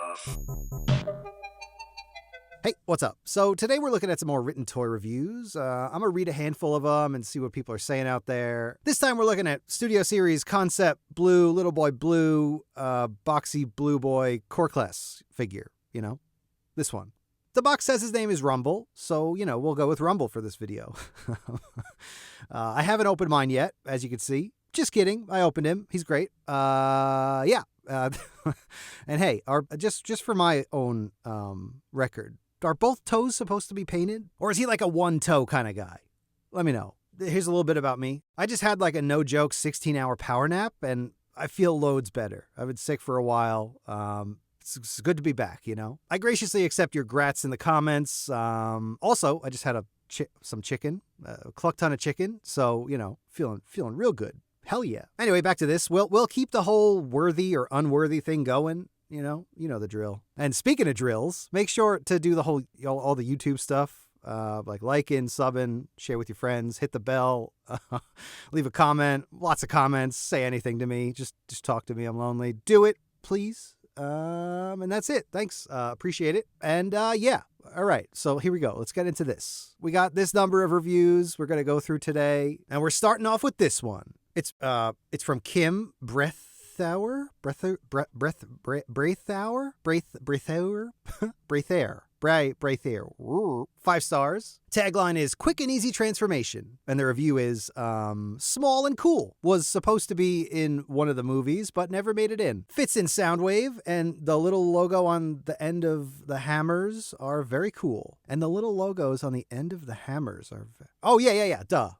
Nistuff. Hey, what's up? So today we're looking at some more written toy reviews. I'm going to read a handful of them and see what people are saying out there. This time we're looking at Studio Series Concept Blue, Little Boy Blue, Boxy Blue Boy Core Class figure. You know, this one. The box says his name is Rumble, so, you know, we'll go with Rumble for this video. I haven't opened mine yet, as you can see. Just kidding. I opened him. He's great. Yeah. And hey, just for my own record, are both toes supposed to be painted? Or is he like a one-toe kind of guy? Let me know. Here's a little bit about me. I just had like a no-joke 16-hour power nap, and I feel loads better. I've been sick for a while. It's good to be back, you know? I graciously accept your grats in the comments. Also, I just had some chicken, a cluck ton of chicken, so, you know, feeling real good. Hell yeah. Anyway, back to this. We'll keep the whole worthy or unworthy thing going. You know the drill. And speaking of drills, make sure to do the whole, all the YouTube stuff, like liking, subbing, share with your friends, hit the bell, leave a comment, lots of comments, say anything to me. Just talk to me. I'm lonely. Do it, please. And that's it. Thanks. Appreciate it. And yeah. All right. So here we go. Let's get into this. We got this number of reviews we're going to go through today, and we're starting off with this one. It's from Kim Breathair. Breathair. 5 stars. Tagline is quick and easy transformation. And the review is small and cool. Was supposed to be in one of the movies, but never made it in. Fits in Soundwave, and the little logo on the end of the hammers are very cool. And the little logos on the end of the hammers are... Oh, yeah. Duh.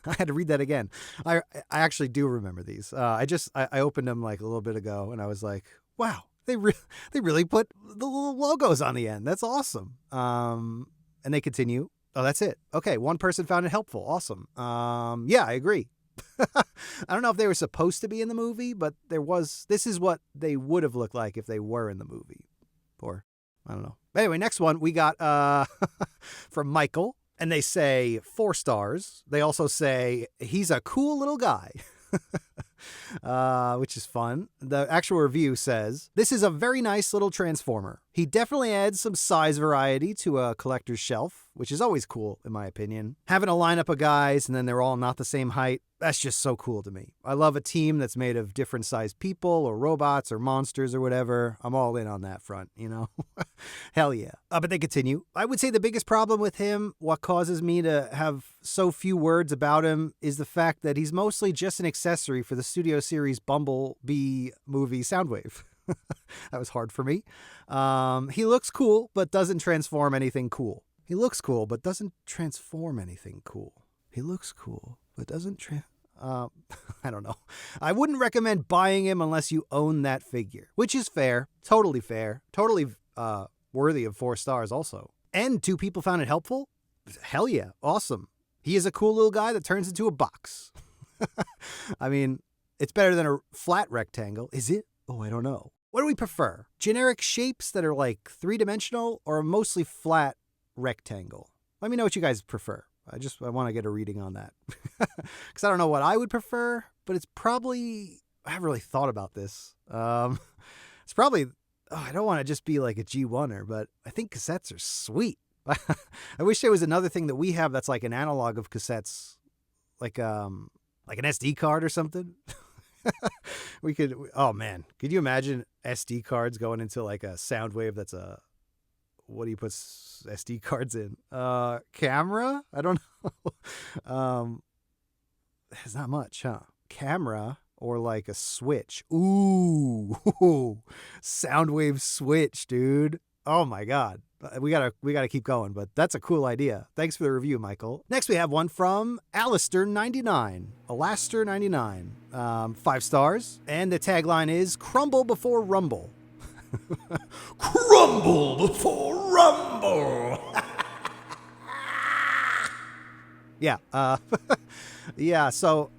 I had to read that again. I actually do remember these. I opened them like a little bit ago, and I was like, wow. They really put the little logos on the end. That's awesome. And they continue. Oh, that's it. Okay, one person found it helpful. Awesome. Yeah, I agree. I don't know if they were supposed to be in the movie, but this is what they would have looked like if they were in the movie. Or, I don't know. Anyway, next one we got from Michael. And they say 4 stars. They also say he's a cool little guy. Which is fun. The actual review says, this is a very nice little transformer. He definitely adds some size variety to a collector's shelf, which is always cool, in my opinion. Having a lineup of guys and then they're all not the same height, that's just so cool to me. I love a team that's made of different sized people or robots or monsters or whatever. I'm all in on that front, you know? Hell yeah. But they continue. I would say the biggest problem with him, what causes me to have so few words about him, is the fact that he's mostly just an accessory for the Studio Series Bumblebee movie Soundwave. That was hard for me. He looks cool, but doesn't transform anything cool. He looks cool, but doesn't transform anything cool. He looks cool, but doesn't I don't know. I wouldn't recommend buying him unless you own that figure, which is fair. Totally worthy of 4 stars also. And 2 people found it helpful? Hell yeah. Awesome. He is a cool little guy that turns into a box. I mean, it's better than a flat rectangle. Is it? Oh, I don't know. What do we prefer? Generic shapes that are like 3-dimensional or a mostly flat rectangle? Let me know what you guys prefer. I want to get a reading on that. Because I don't know what I would prefer, but it's probably... I haven't really thought about this. It's probably... Oh, I don't want to just be like a G1er, but I think cassettes are sweet. I wish there was another thing that we have that's like an analog of cassettes. Like an SD card or something. We could... Oh, man. Could you imagine SD cards going into like a Soundwave that's a... What do you put SD cards in? Camera? I don't know. There's not much, huh? Camera or like a switch. Ooh, Soundwave switch, dude. Oh my God. We gotta keep going, but that's a cool idea. Thanks for the review, Michael. Next, we have one from Alistair99. Alaster99. 5 stars. And the tagline is crumble before rumble. Crumble before rumble. Yeah. Yeah. So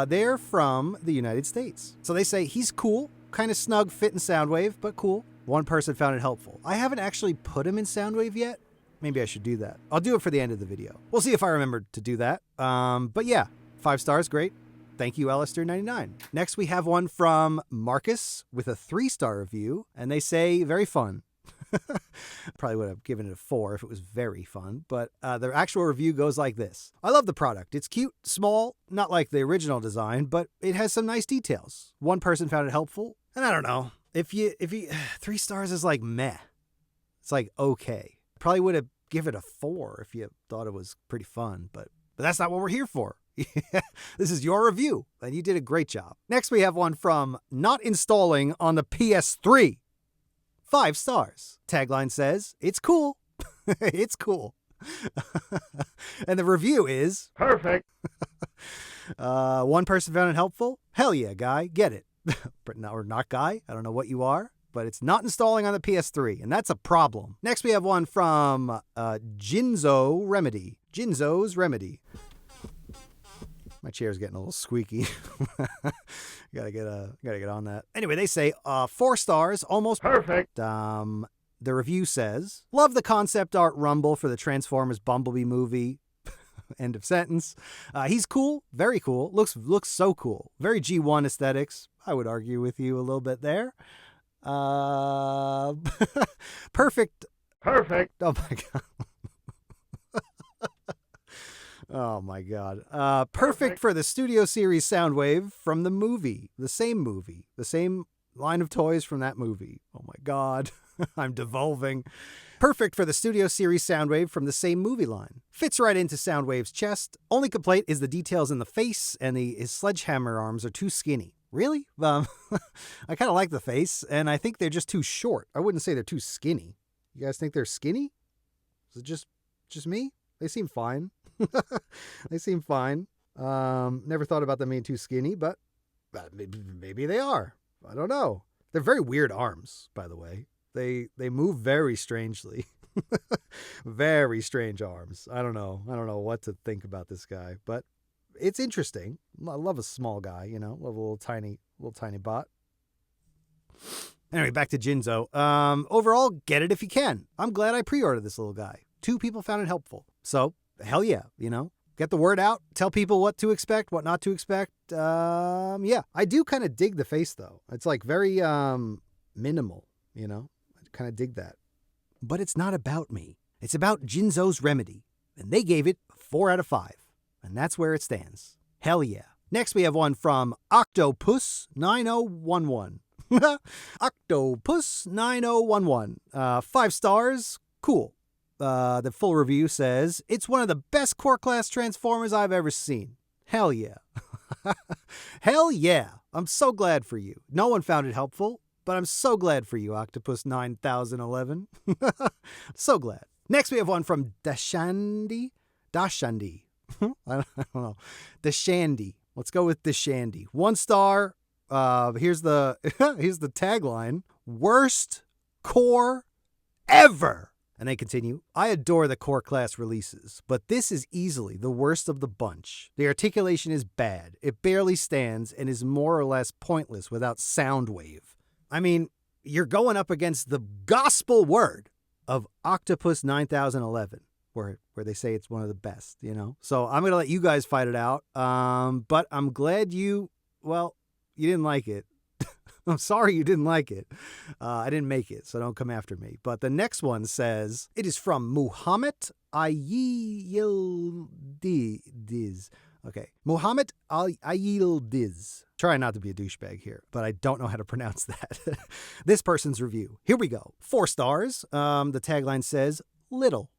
they're from the United States. So they say he's cool, kind of snug fit in Soundwave, but cool. One person found it helpful. I haven't actually put him in Soundwave yet. Maybe I should do that. I'll do it for the end of the video. We'll see if I remember to do that. But yeah, 5 stars, great. Thank you, Alistair99. Next, we have one from Marcus with a 3-star review, and they say, very fun. Probably would have given it a 4 if it was very fun, but their actual review goes like this. I love the product. It's cute, small, not like the original design, but it has some nice details. One person found it helpful, and I don't know. If you 3 stars is like meh. It's like okay. Probably would have given it a 4 if you thought it was pretty fun, but that's not what we're here for. This is your review, and you did a great job. Next, we have one from Not Installing on the PS3. 5 stars. Tagline says, it's cool. It's cool. And the review is... Perfect. One person found it helpful. Hell yeah, guy. Get it. Or not guy. I don't know what you are, but it's not installing on the PS3, and that's a problem. Next, we have one from Jinzo Remedy. Jinzo's Remedy. My chair's getting a little squeaky. Gotta get on that. Anyway, they say 4 stars, almost perfect. The review says, love the concept art Rumble for the Transformers Bumblebee movie. End of sentence. He's cool, very cool. Looks so cool. Very G1 aesthetics. I would argue with you a little bit there. Perfect. Perfect. Oh my god. Oh my god. Perfect for the Studio Series Soundwave from the movie. The same line of toys from that movie. Oh my god. I'm devolving. Perfect for the Studio Series Soundwave from the same movie line. Fits right into Soundwave's chest. Only complaint is the details in the face and his sledgehammer arms are too skinny. Really? I kind of like the face, and I think they're just too short. I wouldn't say they're too skinny. You guys think they're skinny? Is it just me? They seem fine. They seem fine. Never thought about them being too skinny, but maybe they are. I don't know. They're very weird arms, by the way. They move very strangely. Very strange arms. I don't know what to think about this guy, but it's interesting. I love a small guy, love a little tiny bot. Anyway, back to Jinzo. Overall, get it if you can. I'm glad I pre-ordered this little guy. 2 people found it helpful. So, hell yeah, get the word out, tell people what to expect, what not to expect. Yeah, I do kind of dig the face though. It's like very minimal, I kind of dig that. But it's not about me. It's about Jinzo's Remedy, and they gave it 4 out of 5, and that's where it stands. Hell yeah. Next, we have one from Octopus9011. Octopus9011. 5 stars. Cool. The full review says, it's one of the best core class Transformers I've ever seen. Hell yeah. Hell yeah. I'm so glad for you. No one found it helpful, but I'm so glad for you, Octopus 9011. So glad. Next, we have one from Dashandi. I don't know. Dashandy. Let's go with Dashandy. 1 star. Here's the tagline. Worst core ever. And they continue, I adore the core class releases, but this is easily the worst of the bunch. The articulation is bad. It barely stands and is more or less pointless without Soundwave. I mean, you're going up against the gospel word of Octopus 9011, where they say it's one of the best, So I'm going to let you guys fight it out. But I'm glad you didn't like it. I'm sorry you didn't like it. I didn't make it, so don't come after me. But the next one says, it is from Muhammad Ayildiz. Okay, Muhammad Ayildiz. Try not to be a douchebag here, but I don't know how to pronounce that. This person's review. Here we go. 4 stars. The tagline says, little.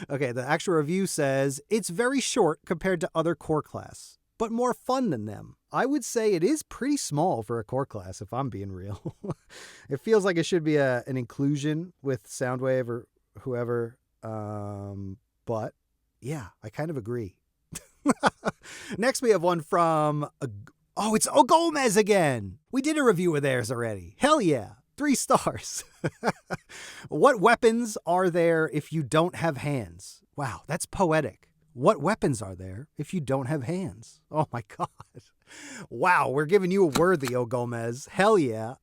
Okay, the actual review says, it's very short compared to other core class, but more fun than them. I would say it is pretty small for a core class, if I'm being real. It feels like it should be an inclusion with Soundwave or whoever. But yeah, I kind of agree. Next, we have one from, it's Ogomez again. We did a review of theirs already. Hell yeah. 3 stars. What weapons are there if you don't have hands? Wow, that's poetic. What weapons are there if you don't have hands? Oh my God. Wow, we're giving you a word, Theo Gomez. Hell yeah.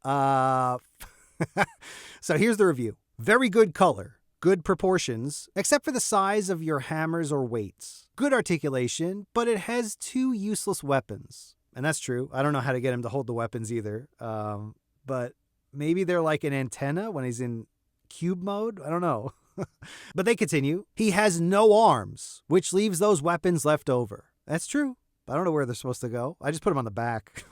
So here's the review. Very good color. Good proportions, except for the size of your hammers or weights. Good articulation, but it has 2 useless weapons. And that's true. I don't know how to get him to hold the weapons either. But maybe they're like an antenna when he's in cube mode? I don't know. But they continue. He has no arms, which leaves those weapons left over. That's true. I don't know where they're supposed to go. I just put them on the back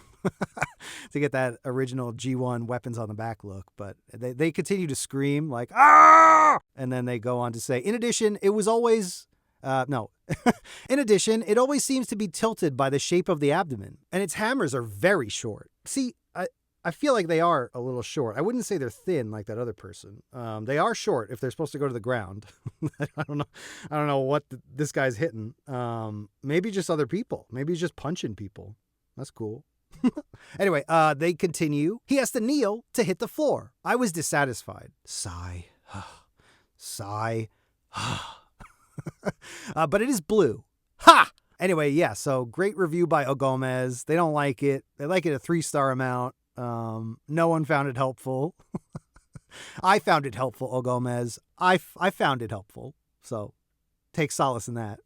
to get that original G1 weapons on the back look. But they continue to scream like, ah! And then they go on to say, in addition, it was always... no. In addition, it always seems to be tilted by the shape of the abdomen, and its hammers are very short. See, I feel like they are a little short. I wouldn't say they're thin like that other person. They are short if they're supposed to go to the ground. I don't know what this guy's hitting. Maybe just other people. Maybe he's just punching people. That's cool. Anyway, they continue. He has to kneel to hit the floor. I was dissatisfied. Sigh. Sigh. But it is blue. Ha! Anyway, yeah, so great review by Ogomez. They don't like it. They like it a 3-star amount. No one found it helpful. I found it helpful, Ogomez. I found it helpful. So take solace in that.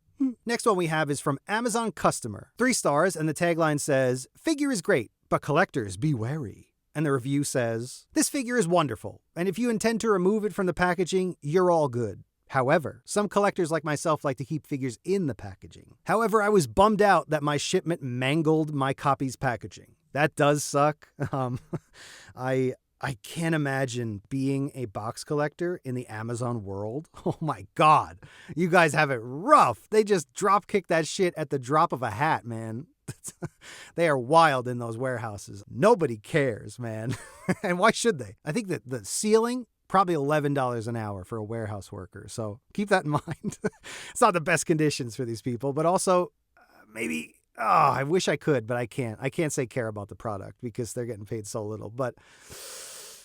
Next one we have is from Amazon Customer. 3 stars, and the tagline says, figure is great, but collectors be wary. And the review says, this figure is wonderful, and if you intend to remove it from the packaging, you're all good. However, some collectors like myself like to keep figures in the packaging. However, I was bummed out that my shipment mangled my copy's packaging. That does suck. I can't imagine being a box collector in the Amazon world. Oh my God. You guys have it rough. They just drop kick that shit at the drop of a hat, man. They are wild in those warehouses. Nobody cares, man. And why should they? I think that the ceiling, probably $11 an hour for a warehouse worker. So keep that in mind. It's not the best conditions for these people, but also maybe... Oh, I wish I could, but I can't. I can't say care about the product because they're getting paid so little. But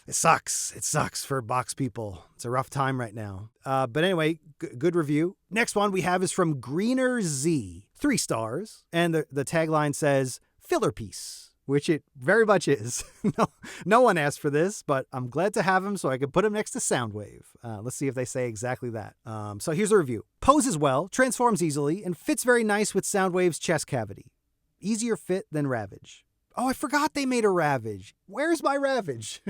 it sucks. It sucks for box people. It's a rough time right now. But anyway, good review. Next one we have is from Greener Z. 3 stars. And the tagline says, filler piece, which it very much is. No one asked for this, but I'm glad to have him so I can put him next to Soundwave. Let's see if they say exactly that. So here's a review. Poses well, transforms easily, and fits very nice with Soundwave's chest cavity. Easier fit than Ravage. Oh, I forgot they made a Ravage. Where's my Ravage?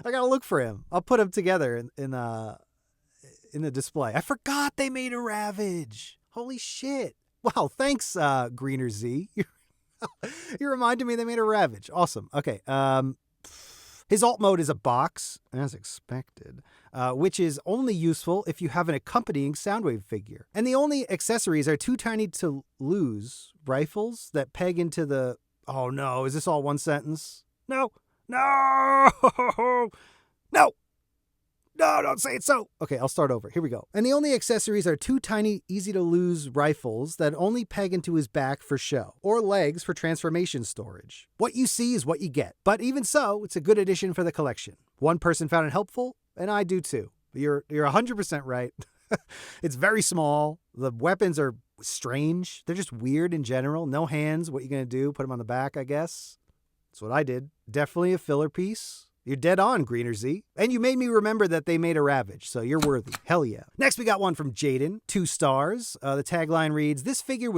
I gotta look for him. I'll put him together in the display. I forgot they made a Ravage. Holy shit. Wow, thanks, Greener Z. You reminded me they made a Ravage. Awesome. Okay. His alt mode is a box, as expected, which is only useful if you have an accompanying Soundwave figure. And the only accessories are 2 tiny to lose rifles that peg into the... Oh no, is this all one sentence? No! No! No! No, don't say it so. Okay, I'll start over. Here we go. And the only accessories are 2 tiny, easy-to-lose rifles that only peg into his back for show, or legs for transformation storage. What you see is what you get. But even so, it's a good addition for the collection. One person found it helpful, and I do too. You're 100% right. It's very small. The weapons are strange. They're just weird in general. No hands. What you gonna do? Put them on the back, I guess. That's what I did. Definitely a filler piece. You're dead on, Greener Z. And you made me remember that they made a Ravage, so you're worthy. Hell yeah. Next, we got one from Jaden, 2 stars. The tagline reads, this figure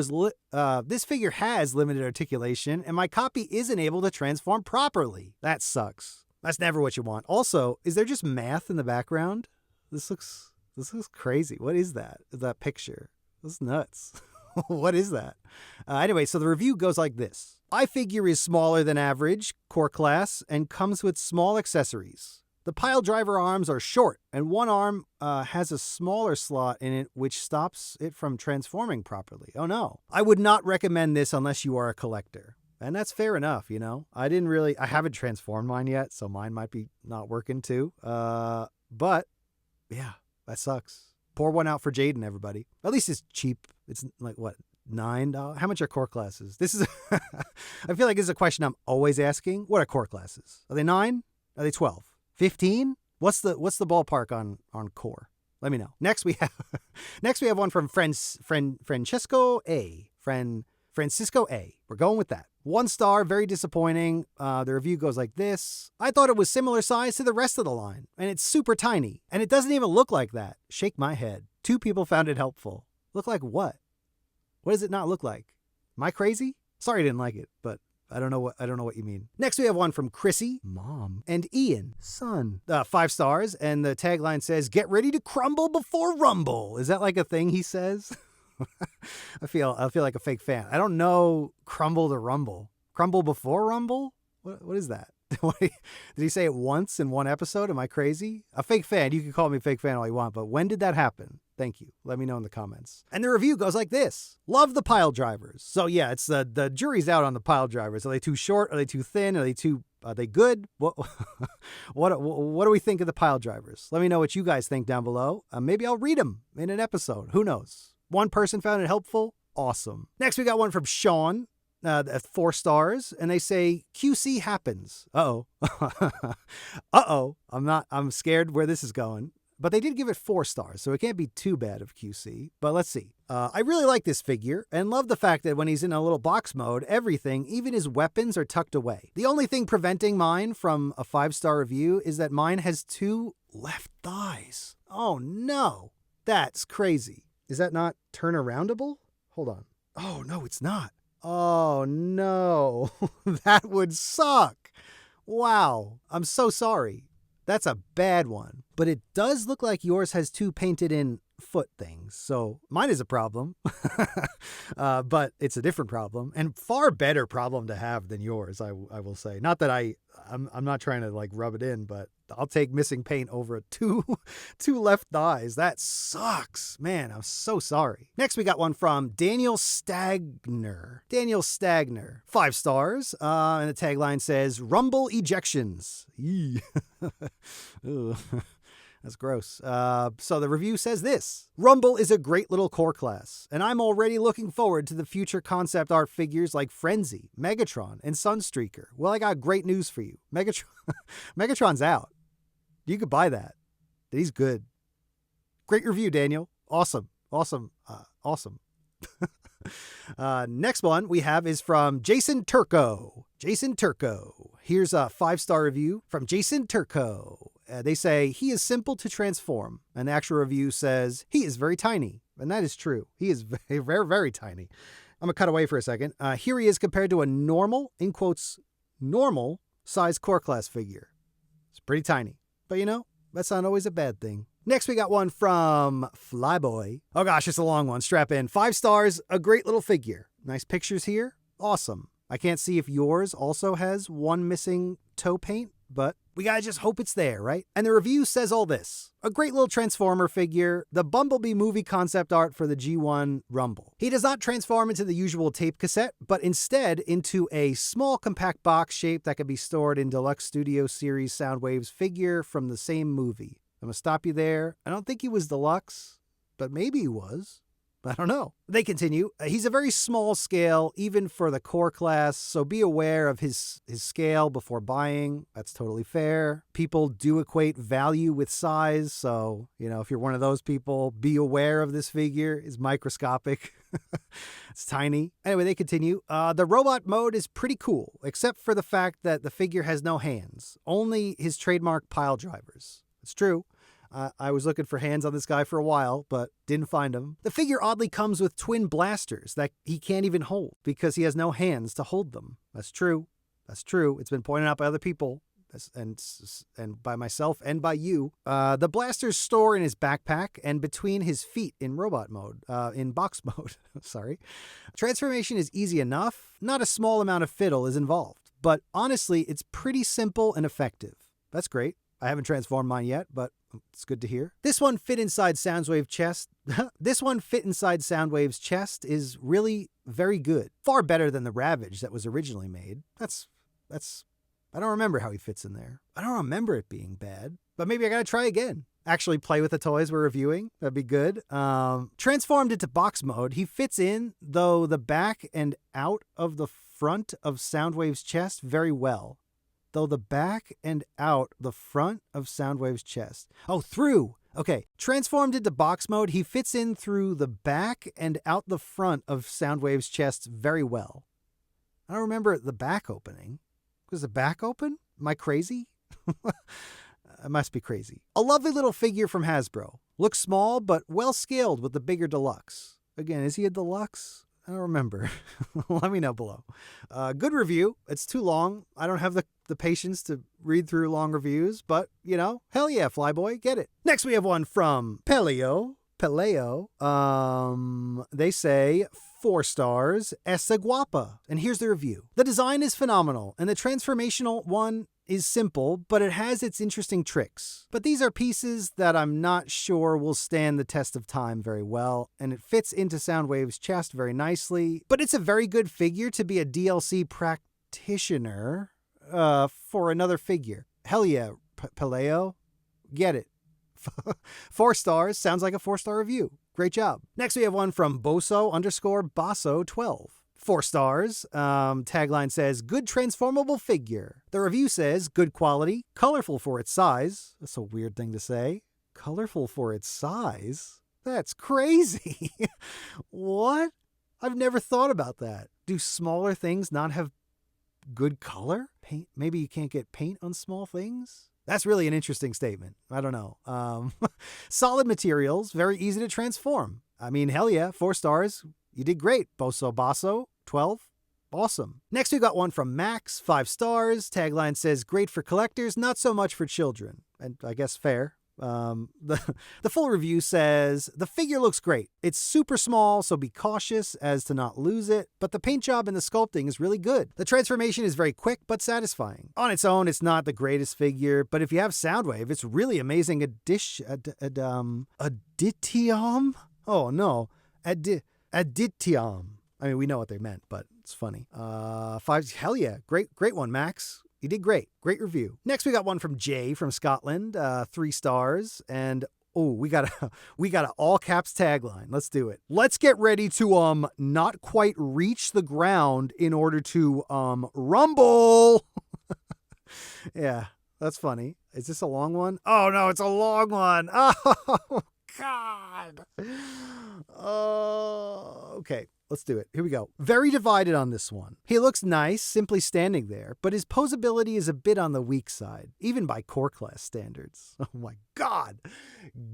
has limited articulation, and my copy isn't able to transform properly. That sucks. That's never what you want. Also, is there just math in the background? This looks crazy. What is that? That picture? This is nuts. What is that? Anyway, so the review goes like this. I figure is smaller than average, core class, and comes with small accessories. The pile driver arms are short, and one arm has a smaller slot in it which stops it from transforming properly. Oh no. I would not recommend this unless you are a collector. And that's fair enough, you know. I haven't transformed mine yet, so mine might be not working too. But, yeah, that sucks. Pour one out for Jaden, everybody. At least it's cheap. It's like, what, $9? How much are core classes? This is, I feel like this is a question I'm always asking. What are core classes? Are they 9? Are they 12? 15? What's the ballpark on core? Let me know. Next we have one from Francisco A. Francisco A. We're going with that. 1 star, very disappointing. The review goes like this. I thought it was similar size to the rest of the line, and it's super tiny, and it doesn't even look like that. Shake my head. 2 people found it helpful. Look like what? What does it not look like? Am I crazy? Sorry I didn't like it, but I don't know what you mean. Next we have one from Chrissy, mom, and Ian, son. 5 stars, and the tagline says, "Get ready to crumble before rumble." Is that like a thing he says? I feel like a fake fan. I don't know crumble to rumble. Crumble before rumble? What is that? Did he say it once in one episode? Am I crazy? A fake fan. You can call me a fake fan all you want, but when did that happen? Thank you. Let me know in the comments. And the review goes like this. Love the pile drivers. So yeah, it's the jury's out on the pile drivers. Are they too short? Are they too thin? Are they good? What do we think of the pile drivers? Let me know what you guys think down below. Maybe I'll read them in an episode. Who knows? 1 person found it helpful. Awesome. Next, we got one from Sean. 4 stars, and they say QC happens. Uh-oh. Uh-oh. I'm scared where this is going. But they did give it 4 stars, so it can't be too bad of QC. But let's see. I really like this figure and love the fact that when he's in a little box mode, everything, even his weapons, are tucked away. The only thing preventing mine from a 5-star review is that mine has 2 left thighs. Oh no. That's crazy. Is that not turnaroundable? Hold on. Oh no, it's not. Oh no, that would suck. Wow, I'm so sorry. That's a bad one. But it does look like yours has 2 painted in foot things, so mine is a problem. But it's a different problem, and far better problem to have than yours, I will say. Not that I'm not trying to like rub it in, but I'll take missing paint over 2 left thighs. That sucks. Man, I'm so sorry. Next, we got one from Daniel Stagner. 5 stars. And the tagline says, "Rumble ejections." That's gross. So the review says this. Rumble is a great little core class, and I'm already looking forward to the future concept art figures like Frenzy, Megatron, and Sunstreaker. Well, I got great news for you. Megatron's out. You could buy that. He's good. Great review, Daniel. Awesome. Next one we have is from Jason Turco. Here's a 5-star review from Jason Turco. They say, he is simple to transform. And the actual review says, he is very tiny. And that is true. He is very, very, very tiny. I'm going to cut away for a second. Here he is compared to a normal, in quotes, normal size core class figure. It's pretty tiny. But you know, that's not always a bad thing. Next, we got one from Flyboy. Oh gosh, it's a long one. Strap in. 5 stars, a great little figure. Nice pictures here. Awesome. I can't see if yours also has 1 missing toe paint, but we gotta just hope it's there, right? And the review says all this. A great little Transformer figure, the Bumblebee movie concept art for the G1 Rumble. He does not transform into the usual tape cassette, but instead into a small compact box shape that can be stored in Deluxe Studio Series Soundwave's figure from the same movie. I'm gonna stop you there. I don't think he was deluxe, but maybe he was. I don't know. They continue. He's a very small scale, even for the core class, so be aware of his scale before buying. That's totally fair. People do equate value with size, so, you know, if you're one of those people, be aware of this figure. It's microscopic. It's tiny. Anyway, they continue. The robot mode is pretty cool, except for the fact that the figure has no hands, only his trademark pile drivers. It's true. I was looking for hands on this guy for a while, but didn't find them. The figure oddly comes with twin blasters that he can't even hold because he has no hands to hold them. That's true. It's been pointed out by other people and by myself and by you. The blasters store in his backpack and between his feet in robot mode, in box mode. Sorry. Transformation is easy enough. Not a small amount of fiddle is involved, but honestly, it's pretty simple and effective. That's great. I haven't transformed mine yet, but it's good to hear. This one fit inside Soundwave's chest is really very good. Far better than the Ravage that was originally made. That's I don't remember how he fits in there. I don't remember it being bad, but maybe I gotta try again. Actually play with the toys we're reviewing. That'd be good. Transformed into box mode, he fits in, though, the back and out of the front of Soundwave's chest very well. Okay. Transformed into box mode, he fits in through the back and out the front of Soundwave's chest very well. I don't remember the back opening. Was the back open? Am I crazy? I must be crazy. A lovely little figure from Hasbro. Looks small, but well scaled with the bigger deluxe. Again, is he a deluxe? I don't remember. Let me know below. Good review. It's too long. I don't have the patience to read through long reviews, but, hell yeah, Flyboy, get it. Next, we have one from Peleo. They say 4 stars, esa guapa. And here's the review. The design is phenomenal, and the transformational one is simple, but it has its interesting tricks. But these are pieces that I'm not sure will stand the test of time very well, and it fits into Soundwave's chest very nicely. But it's a very good figure to be a DLC practitioner for another figure. Hell yeah, Peleo. Get it. 4 stars. Sounds like a 4-star review. Great job. Next, we have one from Boso_Basso12. 4 stars. Tagline says, good transformable figure. The review says, good quality, colorful for its size. That's a weird thing to say. Colorful for its size? That's crazy. What? I've never thought about that. Do smaller things not have good color? Paint? Maybe you can't get paint on small things? That's really an interesting statement. I don't know. Solid materials, very easy to transform. I mean, hell yeah, 4 stars. You did great, Boso Basso, 12. Awesome. Next, we got one from Max, 5 stars. Tagline says, great for collectors, not so much for children. And I guess fair. The full review says, the figure looks great. It's super small, so be cautious as to not lose it, but the paint job and the sculpting is really good. The transformation is very quick but satisfying. On its own, it's not the greatest figure, but if you have Soundwave, it's really amazing additium? Oh no, additium. I mean, we know what they meant, but it's funny. 5, hell yeah, great one, Max. You did great. Great review. Next, we got one from Jay from Scotland, 3 stars. And, we got a all caps tagline. Let's do it. Let's get ready to, not quite reach the ground in order to, rumble. Yeah, that's funny. Is this a long one? Oh, no, it's a long one. Oh, God. Oh, okay. Let's do it. Here we go. Very divided on this one. He looks nice, simply standing there, but his posability is a bit on the weak side, even by core class standards. Oh my God.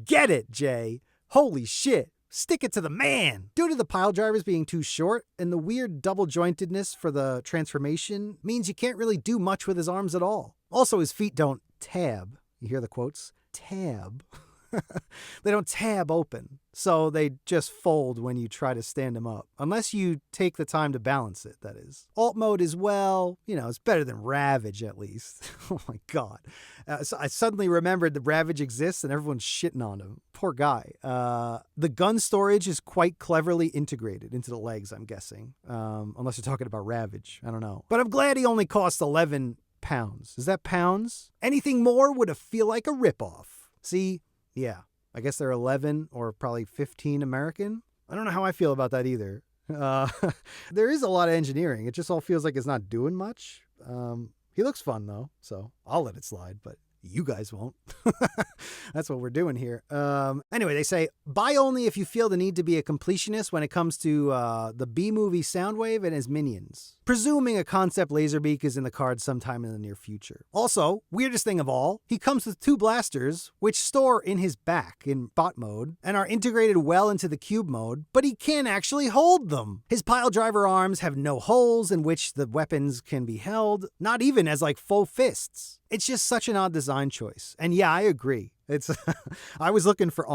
Get it, Jay. Holy shit. Stick it to the man. Due to the pile drivers being too short and the weird double jointedness for the transformation means you can't really do much with his arms at all. Also, his feet don't tab. You hear the quotes? Tab. They don't tab open, so they just fold when you try to stand them up. Unless you take the time to balance it, that is. Alt mode is, well, it's better than Ravage at least. Oh my God. So I suddenly remembered that Ravage exists and everyone's shitting on him. Poor guy. The gun storage is quite cleverly integrated into the legs, I'm guessing. Unless you're talking about Ravage. I don't know. But I'm glad he only cost 11 pounds. Is that pounds? Anything more would feel like a ripoff. See? Yeah, I guess they're 11 or probably 15 American. I don't know how I feel about that either. There is a lot of engineering. It just all feels like it's not doing much. He looks fun, though, so I'll let it slide, but you guys won't. That's what we're doing here. Anyway, they say, buy only if you feel the need to be a completionist when it comes to the B-movie Soundwave and his minions. Presuming a concept Laserbeak is in the cards sometime in the near future. Also, weirdest thing of all, he comes with 2 blasters, which store in his back in bot mode, and are integrated well into the cube mode, but he can't actually hold them. His pile driver arms have no holes in which the weapons can be held, not even as full fists. It's just such an odd design choice. And yeah, I agree. It's I was looking for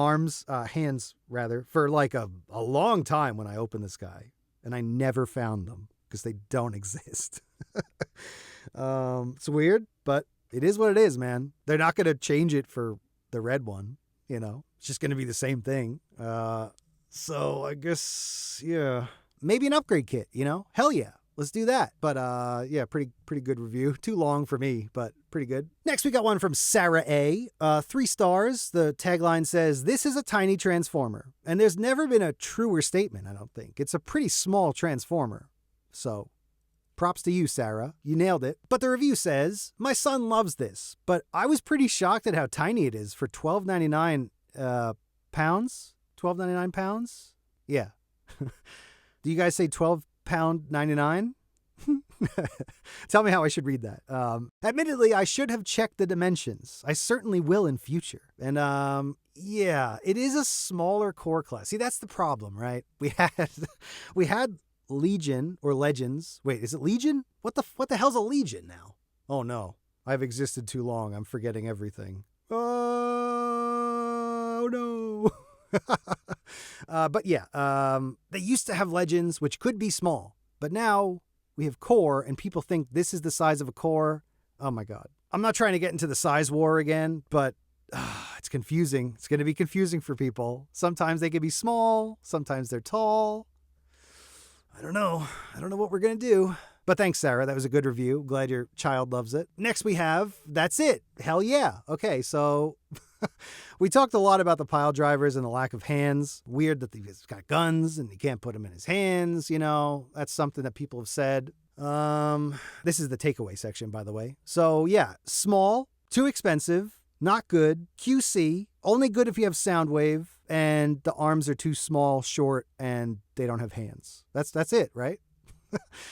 hands rather, for a long time when I opened this guy, and I never found them because they don't exist. It's weird, but it is what it is, man. They're not going to change it for the red one, It's just going to be the same thing. So I guess, yeah, maybe an upgrade kit, Hell yeah. Let's do that. But yeah, pretty good review. Too long for me, but pretty good. Next, we got one from Sarah A. 3 stars. The tagline says, this is a tiny transformer. And there's never been a truer statement, I don't think. It's a pretty small transformer. So props to you, Sarah. You nailed it. But the review says, my son loves this, but I was pretty shocked at how tiny it is for $12.99 pounds. $12.99 pounds? Yeah. Do you guys say £12.99? Tell me how I should read that. Admittedly, I should have checked the dimensions. I certainly will in future. And yeah, it is a smaller core class. See, that's the problem, right? We had Legion or Legends. Wait, is it Legion? What the hell's a Legion now? Oh no, I've existed too long. I'm forgetting everything. Oh no. But yeah, they used to have Legends, which could be small, but now we have core, and people think this is the size of a core. Oh my God. I'm not trying to get into the size war again, but it's confusing. It's going to be confusing for people. Sometimes they can be small. Sometimes they're tall. I don't know what we're going to do. But thanks, Sarah. That was a good review. Glad your child loves it. Next we have, that's it. Hell yeah. Okay, so we talked a lot about the pile drivers and the lack of hands. Weird that he's got guns and he can't put them in his hands. You know, that's something that people have said. This is the takeaway section, by the way. So yeah, small, too expensive, not good, QC, only good if you have Soundwave, and the arms are too small, short, and they don't have hands. That's it, right?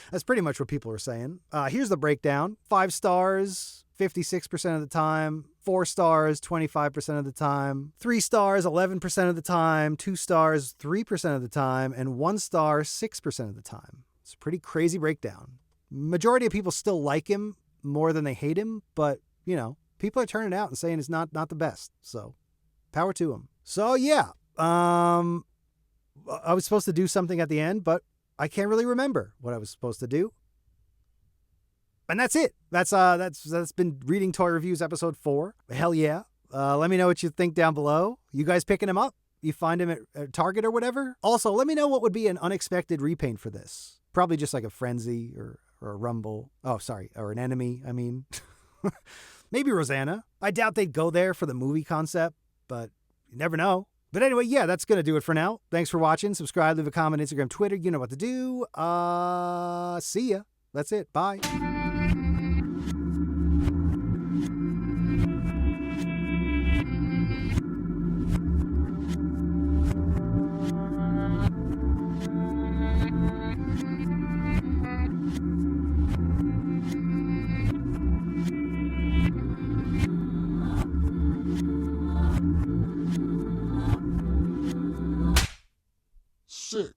That's pretty much what people are saying. Here's the breakdown. 5 stars, 56% of the time. 4 stars, 25% of the time. 3 stars, 11% of the time. 2 stars, 3% of the time. And 1 star, 6% of the time. It's a pretty crazy breakdown. Majority of people still like him more than they hate him, but, you know, people are turning out and saying it's not the best. So, power to him. So, yeah. I was supposed to do something at the end, but I can't really remember what I was supposed to do. And that's it. That's been Reading Toy Reviews episode 4. Hell yeah. Let me know what you think down below. You guys picking him up? You find him at Target or whatever? Also, let me know what would be an unexpected repaint for this. Probably just like a Frenzy or a Rumble. Oh, sorry. Or an Enemy, I mean. Maybe Rosanna. I doubt they'd go there for the movie concept, but you never know. But anyway, yeah, that's going to do it for now. Thanks for watching. Subscribe, leave a comment, Instagram, Twitter. You know what to do. See ya. That's it. Bye. Sick.